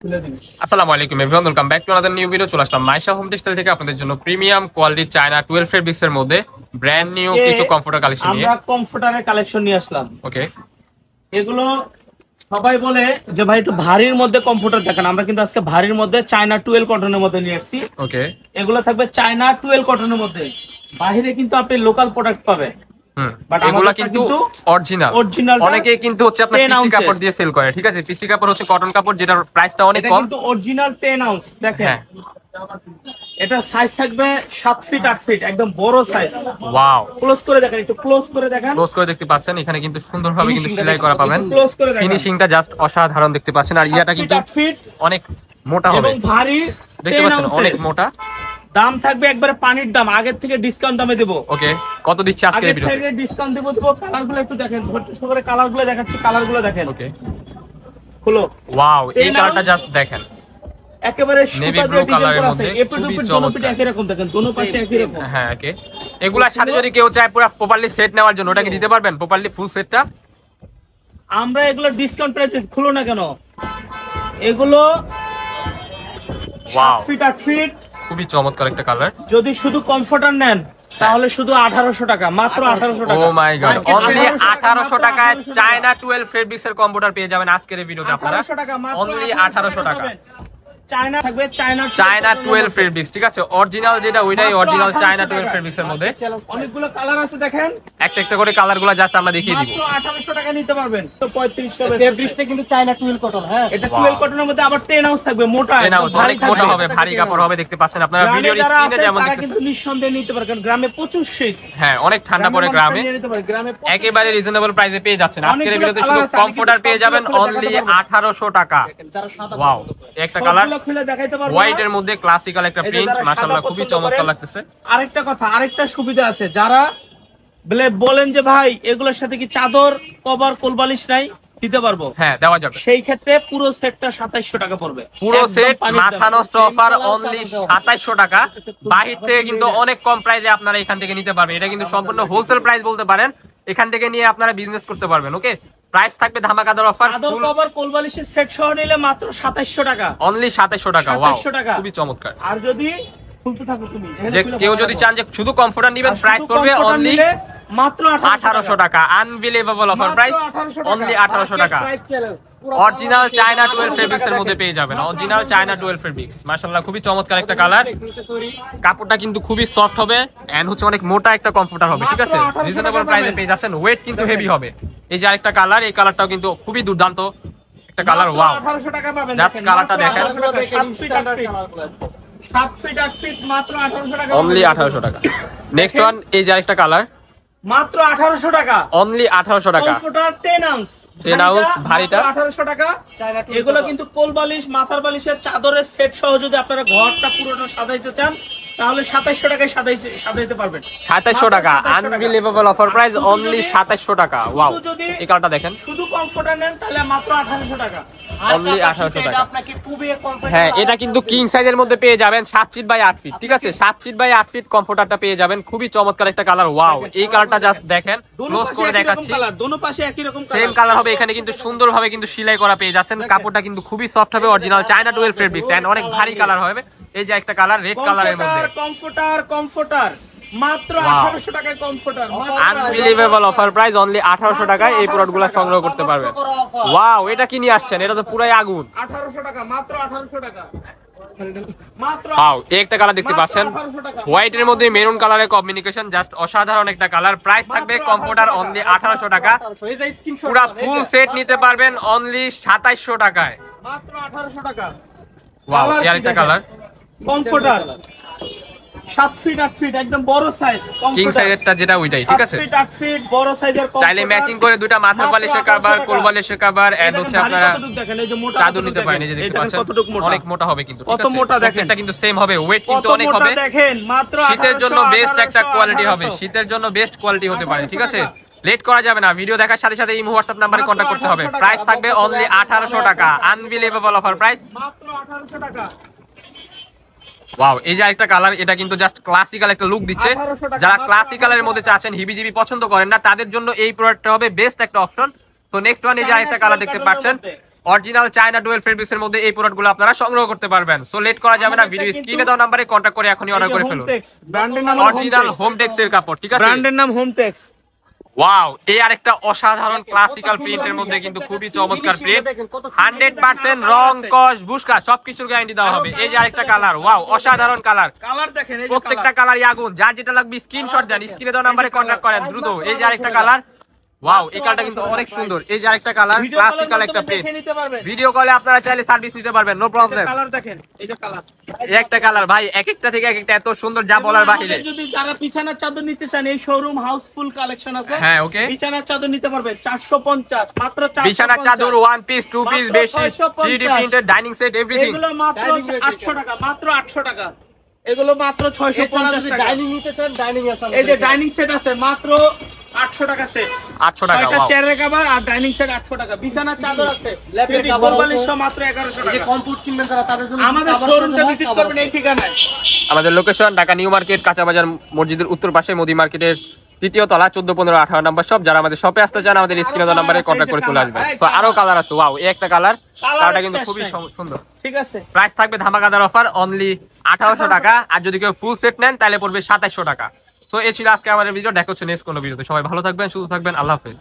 আসসালামু আলাইকুম everyone, welcome back to another new video. চলে আসলাম মাইশা হোম টেক্সটাইল থেকে আপনাদের জন্য প্রিমিয়াম কোয়ালিটি চায়না 12 ফেব্রিক্স এর মধ্যে ব্র্যান্ড নিউ কিছু কমফোর্টার কালেকশন নিয়ে। আমরা কমফোর্টারের কালেকশন নিয়ে আসলাম। ওকে, এগুলো সবাই বলে যে ভাই একটু ভারীর মধ্যে কমফোর্টার দেখান, আমরা কিন্তু আজকে ভারীর মধ্যে চায়না 12 কটনের মধ্যে নিয়ে আসছি। ওকে, এগুলো থাকবে চায়না 12 কটনের মধ্যে। বাইরে কিন্তু আপনি লোকাল প্রোডাক্ট পাবেন, বাট এগুলা কিন্তু অরিজিনাল। অনেকে কিন্তু হচ্ছে আপনার পিসি কাপড় দিয়ে সেল করে, ঠিক আছে? পিসি কাপড় হচ্ছে কটন কাপড়, যেটার প্রাইসটা অনেক কম। কিন্তু অরিজিনাল 10 আউন্স দেখেন। এটা সাইজ থাকবে 7 ফিট 8 ফিট, একদম বড় সাইজ। ওয়াও, ক্লোজ করে দেখেন, একটু ক্লোজ করে দেখেন। ক্লোজ করে দেখতে পাচ্ছেন, এখানে কিন্তু সুন্দরভাবে কিন্তু সেলাই করা পাবেন। ক্লোজ করে দেখেন, ফিনিশিংটা জাস্ট অসাধারণ দেখতে পাচ্ছেন। আর ইয়াটা কিন্তু অনেক মোটা হবে এবং ভারী, দেখতে পাচ্ছেন, অনেক মোটা। দাম থাকবে একবারে পানির দাম, আগের থেকে ডিসকাউন্ট দামে দেব। ওকে, কত দিচ্ছি আজকে এই ভিডিওতে? আগের থেকে ডিসকাউন্ট দেব। কালারগুলো একটু দেখেন, ধৈর্য সহকারে কালারগুলো দেখাচ্ছি, কালারগুলো দেখেন। ওকে, হলো ওয়াও, এই কালারটা জাস্ট দেখেন, একেবারে নেভি ব্লু কালারের মধ্যে খুবই চমৎকার। একই রকম দেখেন, দোনো পাশে একই রকম। হ্যাঁ, ওকে। এগুলার সাথে যদি কেউ চায় পুরো প্রপারলি সেট নেওয়ার জন্য, ওটা কি দিতে পারবেন? প্রপারলি ফুল সেটটা আমরা এগুলো ডিসকাউন্ট প্রাইসে খুলো না কেন? এগুলো 7 ফিট 8 ফিট, খুবই চমৎকার একটা কালার। যদি শুধু কমফোর্টার নেন তাহলে শুধু 1800 টাকা, মাত্র 1800 টাকা। ও মাই গড, অনলি 1800 টাকায় চায়না 12 ফেব্রিক্স এর কম্পিউটার পেয়ে যাবেন আজকের এই ভিডিওতে আপনারা। অনলি 1800 টাকা। চায়না থাকবে, চায়না 12 ফেব্রিক্স, ঠিক আছে? অরিজিনাল যেটা ওইটাই অরিজিনাল চায়না 12 ফেব্রিক্স এর মধ্যে। অনেকগুলো কালার আছে দেখেন, একটা একটা করে কালারগুলো জাস্ট আমরা দেখিয়ে দিব। মাত্র 1800 টাকা নিতে পারবেন। তো 35 টাকা ফেব্রিক্সটা কিন্তু চায়না 12 কটন। হ্যাঁ, এটা 12 কটনের মধ্যে আবার 10 আউন্স থাকবে, মোটা, অনেক মোটা হবে, ভারী কাপড় হবে, দেখতে পাচ্ছেন আপনারা ভিডিওর স্ক্রিনে যেমন দেখতেছেন। কিন্তু নিঃসন্দেহে নিতে পারেন, কারণ গ্রামে প্রচুর শীত। হ্যাঁ, অনেক ঠান্ডা পড়ে গ্রামে, একেবারে রিজনেবল প্রাইসে পেয়ে যাচ্ছেন। আজকের এই ভিডিওতে শুধু কমফোর্টার পেয়ে যাবেন অনলি 1800 টাকা। ওয়াও, একটা কালার হোয়াইট এর মধ্যে ক্লাসিক্যাল একটা প্রিন্ট, মাশাআল্লাহ খুবই চমৎকার লাগতেছে। আরেকটা কথা, আরেকটা সুবিধা আছে, যারা বলেন যে ভাই এগুলোর সাথে কি চাদর, কভার, কোলবালিশ নাই, দিতে পারবো। হ্যাঁ, দেওয়া যাবে। সেই ক্ষেত্রে পুরো সেটটা 2700 টাকা পড়বে। পুরো সেট মাথা নষ্ট অফার, অনলি 2700 টাকা। বাহির থেকে কিন্তু অনেক কম প্রাইসে আপনারা এখান থেকে নিতে পারবেন। এটা কিন্তু সম্পূর্ণ হোলসেল প্রাইস বলতে পারেন। এখান থেকে নিয়ে আপনারা বিজনেস করতে পারবেন। ওকে, প্রাইস থাকবে ধামাকাদার অফার। চাদর, কভার, কোলবালিশের সেট সহ নিলে মাত্র 2700 টাকা, অনলি 2700 টাকা। ওয়াও, খুবই চমৎকার। আর যদি খুলতে থাকো তুমি, যে কেউ যদি চান যে শুধু কমফোর্টার নেবেন, প্রাইস পড়বে অনলি মাত্র 1800 টাকা। আনবিলিভেবল অফার প্রাইস, অনলি 1800 টাকা। অরিজিনাল চায়না 12 ফেব্রিক্স এর মধ্যে পেয়ে যাবেন, অরিজিনাল চায়না 12 ফেব্রিক্স। মাশাআল্লাহ খুবই চমৎকার একটা কালার। কাপড়টা কিন্তু খুবই সফট হবে এন্ড হচ্ছে অনেক মোটা একটা কমফোর্টার হবে, ঠিক আছে? রিজনেবল প্রাইসে পেয়ে যাচ্ছেন। ওয়েট কিন্তু হেভি হবে। এই যে আরেকটা কালার, এই কালারটাও কিন্তু খুবই দুর্দান্ত একটা কালার। ওয়াও, 1800 টাকা পাবেন। জাস্ট কালারটা দেখেন, 7 ফিট 8 ফিট, মাত্র 1800 টাকা, অনলি 1800 টাকা। নেক্সট ওয়ান, এই যে আরেকটা কালার, মাত্র 1800 টাকা, অনলি 1800 টাকা। কমফোর্টার 10 আউন্স, 10 আউন্স ভারীটা 1800 টাকা। এগুলো কিন্তু কোল বালিশ, মাথার বালিশের চাদরের সেট সহ যদি আপনারা ঘরটা পুরোটা সাজাইতে চান তাহলে 2700 টাকায় সাজাইতে পারবেন। 2700 টাকা, আনবিলিভেবল অফার প্রাইস, অনলি 2700 টাকা। ওয়াও, এই কালারটা দেখেন। শুধু কমফোর্টার নেন তাহলে মাত্র 1800 টাকা, অনলি 1800 টাকা। আপনাকে খুবই কমফোর্টেবল। হ্যাঁ, এটা কিন্তু কিং সাইজের মধ্যে পেয়ে যাবেন, 7 ফিট বাই 8 ফিট, ঠিক আছে? 7 ফিট বাই 8 ফিট কমফোর্টারটা পেয়ে যাবেন। খুবই চমৎকার একটা কালার। ওয়াও, এই কালারটা জাস্ট দেখেন, ক্লোজ করে দেখাচ্ছি। দোনো পাশে একই রকম সেম কালার হবে। এখানে কিন্তু সুন্দরভাবে কিন্তু সেলাই করা পেয়ে যাচ্ছেন। কাপড়টা কিন্তু খুবই সফট হবে, অরিজিনাল চায়না 12 ফেব্রিক্স এন্ড অনেক ভারী কালার হবে। এই যে একটা কালার রেড কালারের মধ্যে, কমফোর্টার মাত্র 1800 টাকায়। Comforter unbelievable offer price, only 1800 টাকায় এই প্রোডাক্টগুলো সংগ্রহ করতে পারবেন। ওয়াও, এটা কি নিয়ে আসছেন? এটা তো পুরাই আগুন। 1800 টাকা, মাত্র 1800 টাকা, মাত্র। ওয়াও, এই একটা কালার দেখতে পাচ্ছেন, হোয়াইট এর মধ্যে মেরুন কালারের কম্বিনেশন, জাস্ট অসাধারণ একটা কালার। প্রাইস থাকবে কমফোর্টার অনলি 1800 টাকা। পুরো ফুল সেট নিতে পারবেন অনলি 2700 টাকায়, মাত্র 1800 টাকা। ওয়াও, এই আরেকটা কালার, কমফোর্টার 7 ফিট 8 ফিট, একদম বড় সাইজ, কিং সাইজেরটা যেটা ওইটাই, ঠিক আছে? 7 ফিট 8 ফিট বড় সাইজের কমফোর্টার। চাইলে ম্যাচিং করে দুটো মাথার বালিশের কভার, কোল বালিশের কভার এন্ড হচ্ছে আপনারা চাদর নিতে পারেন। এই যে দেখতে পাচ্ছেন, অনেক মোটা হবে কিন্তু, ঠিক আছে? মোটা দেখেন, এটা কিন্তু সেম হবে, ওয়েট কিন্তু অনেক হবে। দেখেন, মাত্র শীতের জন্য বেস্ট একটা কোয়ালিটি হবে, শীতের জন্য বেস্ট কোয়ালিটি হতে পারে, ঠিক আছে? লেট করা যাবে না, ভিডিও দেখার সাথে সাথে ইমো হোয়াটসঅ্যাপ নম্বরে কন্টাক্ট করতে হবে। প্রাইস থাকবে অনলি 1800 টাকা, আনবিলিভেবল অফার প্রাইস, মাত্র 1800 টাকা। ওয়াও, এই যে আরেকটা কালার, এটা কিন্তু জাস্ট ক্লাসিক্যাল একটা লুক দিচ্ছে। যারা ক্লাসিক্যালের মধ্যে চাচ্ছেন, হিবিজিবি পছন্দ করেন না, তাদের জন্য এই প্রোডাক্টটা হবে বেস্ট একটা অপশন। তো নেক্সট ওয়ান, এই যে আরেকটা কালার দেখতে পাচ্ছেন, অরিজিনাল চায়না ডুয়েল ফেব্রিক্স এর মধ্যে এই প্রোডাক্টগুলো আপনারা সংগ্রহ করতে পারবেন। সো লেট করা যাবে না, ভিডিও স্ক্রিনে দেওয়া নম্বরে কন্টাক্ট করে এখনই অর্ডার করে ফেলুন। ব্র্যান্ডের নাম অরিজিনাল হোমটেক্স এর কাপড়, ঠিক আছে? ব্র্যান্ডের নাম হোমটেক্স। ওয়াও, এই আরেকটা অসাধারণ ক্লাসিক্যাল প্রিন্টের মধ্যে কিন্তু খুবই চমৎকার প্রিন্ট। 100% রং কস বুশকা সবকিছুর গ্যারান্টি দেওয়া হবে। এই যে আরেকটা কালার, ওয়াও অসাধারণ কালার। কালার দেখেন, এই যে প্রত্যেকটা কালার আগুন। যার যেটা লাগবে স্ক্রিনশট দেন, স্ক্রিনে দেওয়া নম্বরে কন্টাক্ট করেন দ্রুত। এই যে আরেকটা কালার, ওয়াও এই কালারটা কিন্তু অনেক সুন্দর। এই যে আরেকটা কালার, ক্লাসিক্যাল একটা প্রিন্ট। ভিডিও কলে আপনারা চাইলে সার্ভিস নিতে পারবেন, নো প্রবলেম। কালার দেখেন, এই যে কালার, এই একটা কালার ভাই, এক একটা থেকে এক একটা এত সুন্দর যা বলার বাহিরে। যদি যারা বিছানার চাদর নিতে চান, এই শোরুম হাউসফুল কালেকশন আছে। হ্যাঁ, ওকে। বিছানার চাদর নিতে পারবে 450, মাত্র 450। বিছানার চাদর, one piece, two piece, bedsheet, 3D printed, dining set, everything. এগুলো মাত্র 800 টাকা, মাত্র 800 টাকা। এগুলো মাত্র 650 টাকা। ডাইনিং নিতে চান, ডাইনিং আছে। এই যে ডাইনিং সেট আছে মাত্র 800 টাকা সেট। 800 টাকা, ছয়টা ওয়াও। চেয়ারের কভার আর ডাইনিং সেট 800 টাকা। বিছানার চাদর আছে, ল্যাপের যদি কভার কোরবালির আছে। সহ মাত্র 1100 এই যে টাকা। কম্পিউট কিনবেন যারা, তাদের জন্য আমাদের কভার শোরুমটা হয়, ভিজিট কভার করবেন এই ঠিকানায়। আমাদের লোকেশন ঢাকা নিউ মার্কেট, কাঁচাবাজার মসজিদের উত্তর পাশে, মোদি মার্কেটের 3য় তলা, 14, 15, 18 নাম্বার শপ। যারা আমাদের শপে আসতে চান আমাদের স্ক্রিনে দেওয়া নম্বরে কন্টাক্ট করে চলে আসবেন। তো আরো কালার আছে, ওয়াও এই একটা কালার, কালারটা কিন্তু খুবই সুন্দর। ঠিক আছে, প্রাইস থাকবে ধামাকাদার অফার, অনলি 1800 টাকা। আর যদি কেউ ফুল সেট নেন তাহলে পড়বে 2700 টাকা। সো এই ছিল আজকে আমাদের ভিডিও। দেখা হচ্ছে নেক্সট কোনো ভিডিওতে। সবাই ভালো থাকবেন, সুস্থ থাকবেন, আল্লাহ হাফেজ।